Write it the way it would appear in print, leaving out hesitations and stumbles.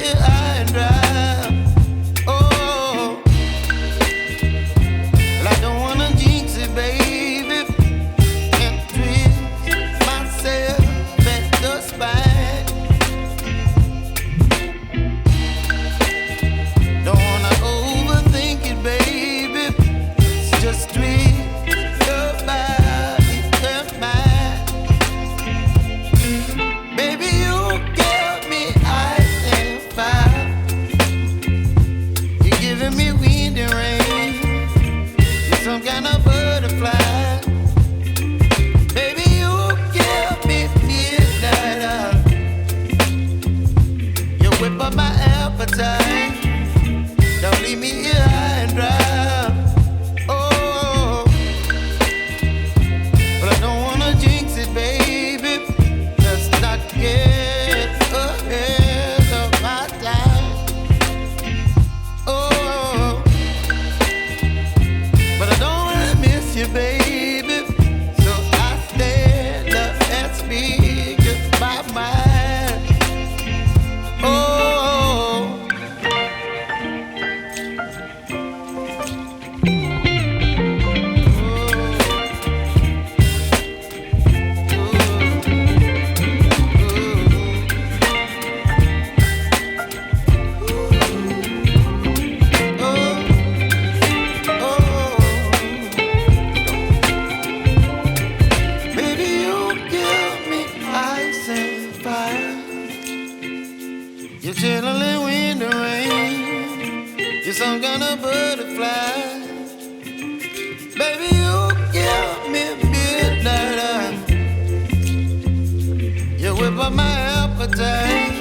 here high and dry. Oh, well, I don't wanna jinx it, baby, and twist myself at the spine. Don't wanna overthink it, baby. It's just twist your body and mine. Baby, you give me ice and fire. You're giving me wind and rain. You're some kind of butterfly. Baby, you give me midnight. You whip up my appetite. Don't leave me here high and dry. Oh, but I don't wanna jinx it, baby. Let's not get ahead of my time. Oh, but I don't wanna miss you, baby. So I stand up and speak my mind. Oh. Baby, you give me ice and fire. You're chilling wind and rain. You're some kind of butterfly. Baby, you give me midnight. You whip up my appetite.